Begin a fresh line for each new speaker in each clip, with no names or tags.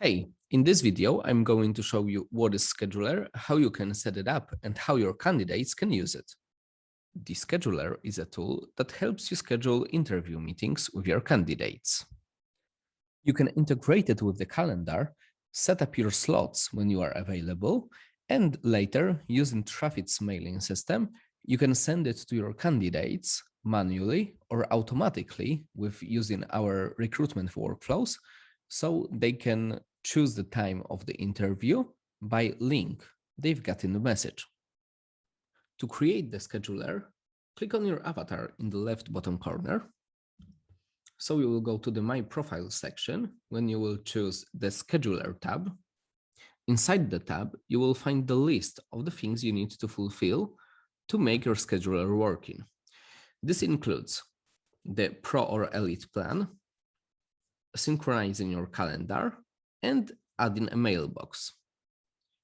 Hey, in this video, I'm going to show you what is Scheduler, how you can set it up, and how your candidates can use it. The Scheduler is a tool that helps you schedule interview meetings with your candidates. You can integrate it with the calendar, set up your slots when you are available, and later, using TRAFFIT's mailing system, you can send it to your candidates manually or automatically with using our recruitment workflows, so they can choose the time of the interview by link they've got in the message. To create the scheduler, click on your avatar in the left bottom corner. So you will go to the My Profile section when you will choose the Scheduler tab. Inside the tab, you will find the list of the things you need to fulfill to make your scheduler working. This includes the Pro or Elite plan, synchronizing your calendar, and adding a mailbox.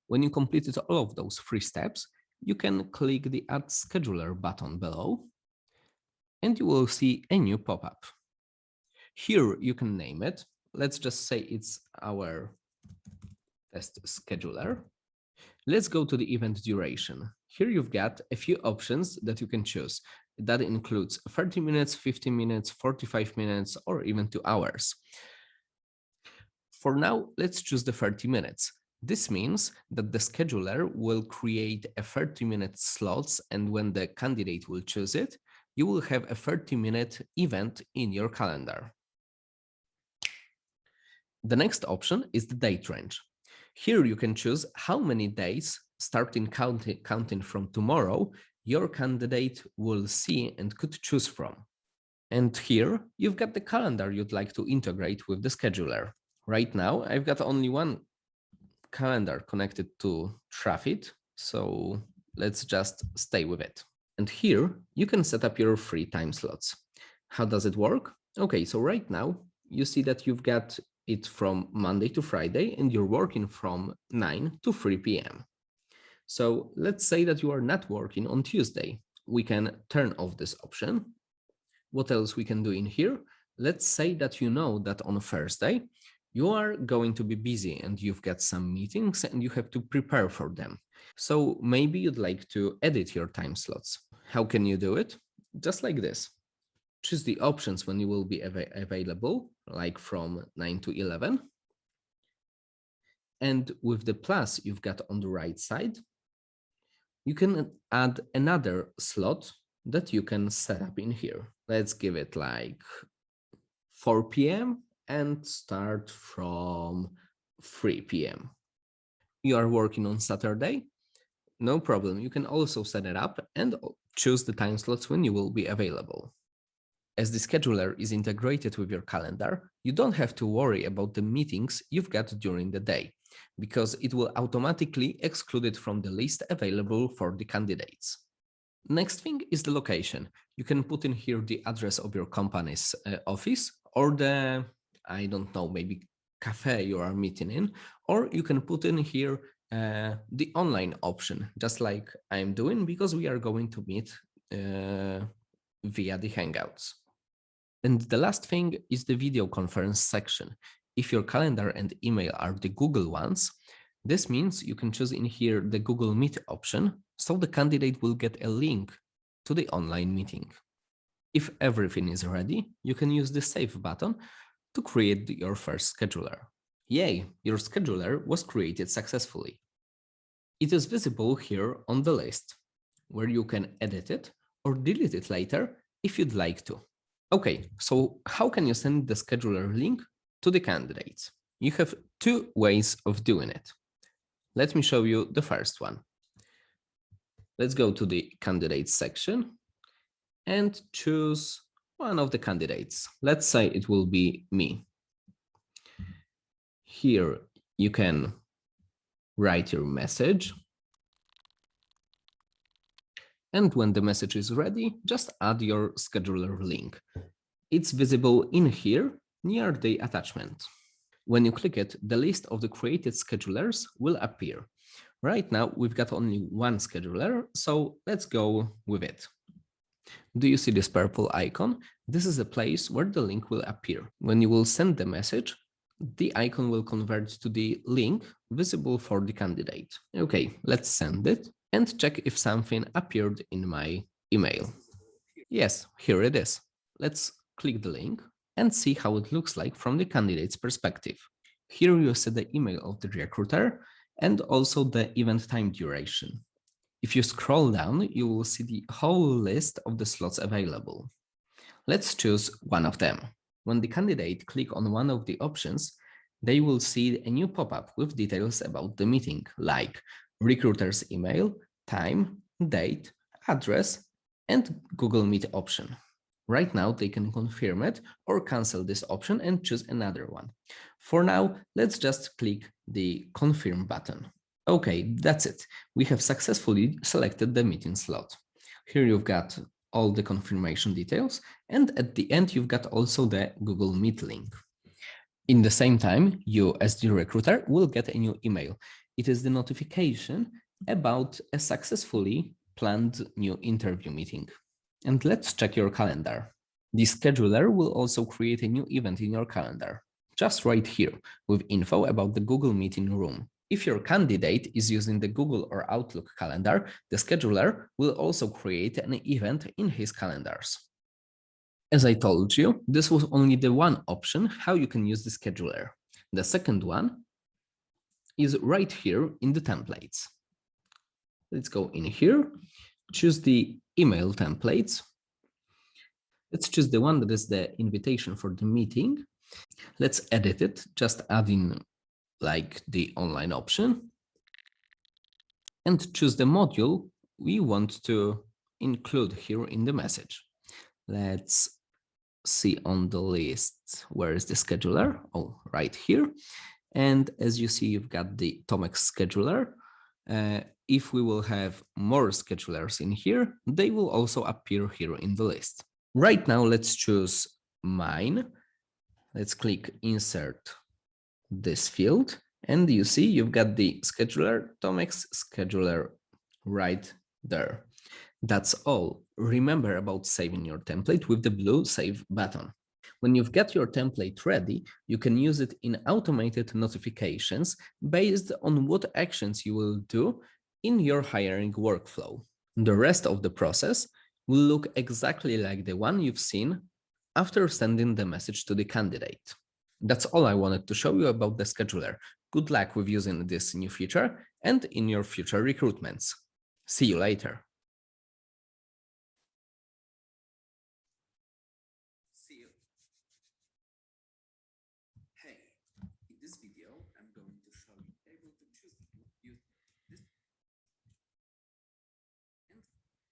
When you completed all of those 3 steps, you can click the Add Scheduler button below, and you will see a new pop-up. Here you can name it. Let's just say it's our test scheduler. Let's go to the event duration. Here you've got a few options that you can choose. That includes 30 minutes, 50 minutes, 45 minutes, or even 2 hours. For now, let's choose the 30 minutes. This means that the scheduler will create a 30-minute slots, and when the candidate will choose it, you will have a 30-minute event in your calendar. The next option is the date range. Here you can choose how many days, starting counting from tomorrow, your candidate will see and could choose from. And here you've got the calendar you'd like to integrate with the scheduler. Right now, I've got only one calendar connected to TRAFFIT, so let's just stay with it. And here you can set up your free time slots. How does it work? Okay, so right now you see that you've got it from Monday to Friday and you're working from 9 to 3 p.m. So let's say that you are not working on Tuesday. We can turn off this option. What else we can do in here? Let's say that you know that on Thursday, you are going to be busy and you've got some meetings and you have to prepare for them. So maybe you'd like to edit your time slots. How can you do it? Just like this. Choose the options when you will be available, like from 9 to 11. And with the plus you've got on the right side, you can add another slot that you can set up in here. Let's give it like 4 p.m. and start from 3 p.m. You are working on Saturday? No problem. You can also set it up and choose the time slots when you will be available. As the scheduler is integrated with your calendar, you don't have to worry about the meetings you've got during the day, because it will automatically exclude it from the list available for the candidates. Next thing is the location. You can put in here the address of your company's office or the, I don't know, maybe cafe you are meeting in, or you can put in here the online option, just like I'm doing, because we are going to meet via the Hangouts. And the last thing is the video conference section. If your calendar and email are the Google ones, this means you can choose in here the Google Meet option, so the candidate will get a link to the online meeting. If everything is ready, you can use the Save button to create your first scheduler. Yay, your scheduler was created successfully. It is visible here on the list, where you can edit it or delete it later if you'd like to. Okay, so how can you send the scheduler link to the candidates? You have 2 ways of doing it. Let me show you the first one. Let's go to the candidates section and choose one of the candidates. Let's say it will be me. Here you can write your message. And when the message is ready, just add your scheduler link. It's visible in here near the attachment. When you click it, the list of the created schedulers will appear. Right now, we've got only one scheduler, so let's go with it. Do you see this purple icon? This is a place where the link will appear. When you will send the message, the icon will convert to the link visible for the candidate. Okay, let's send it and check if something appeared in my email. Yes, here it is. Let's click the link and see how it looks like from the candidate's perspective. Here you see the email of the recruiter and also the event time duration. If you scroll down, you will see the whole list of the slots available. Let's choose one of them. When the candidate click on one of the options, they will see a new pop-up with details about the meeting, like recruiter's email, time, date, address, and Google Meet option. Right now, they can confirm it or cancel this option and choose another one. For now, let's just click the confirm button. Okay, that's it. We have successfully selected the meeting slot. Here you've got all the confirmation details, and at the end, you've got also the Google Meet link. In the same time, you as the recruiter will get a new email. It is the notification about a successfully planned new interview meeting. And let's check your calendar. The scheduler will also create a new event in your calendar, just right here, with info about the Google Meeting room. If your candidate is using the Google or Outlook calendar, the scheduler will also create an event in his calendars. As I told you, this was only the one option how you can use the scheduler. The second one is right here in the templates. Let's go in here, choose the email templates. Let's choose the one that is the invitation for the meeting. Let's edit it, just add in like the online option and choose the module we want to include here in the message. Let's see on the list, where is the scheduler? Oh, right here. And as you see, you've got the Tomex scheduler. If we will have more schedulers in here, they will also appear here in the list. Right now, let's choose mine. Let's click insert this field. And you see, you've got the scheduler, Tomex scheduler right there. That's all. Remember about saving your template with the blue save button. When you've got your template ready, you can use it in automated notifications based on what actions you will do in your hiring workflow. The rest of the process will look exactly like the one you've seen after sending the message to the candidate. That's all I wanted to show you about the scheduler. Good luck with using this new feature and in your future recruitments. See you later.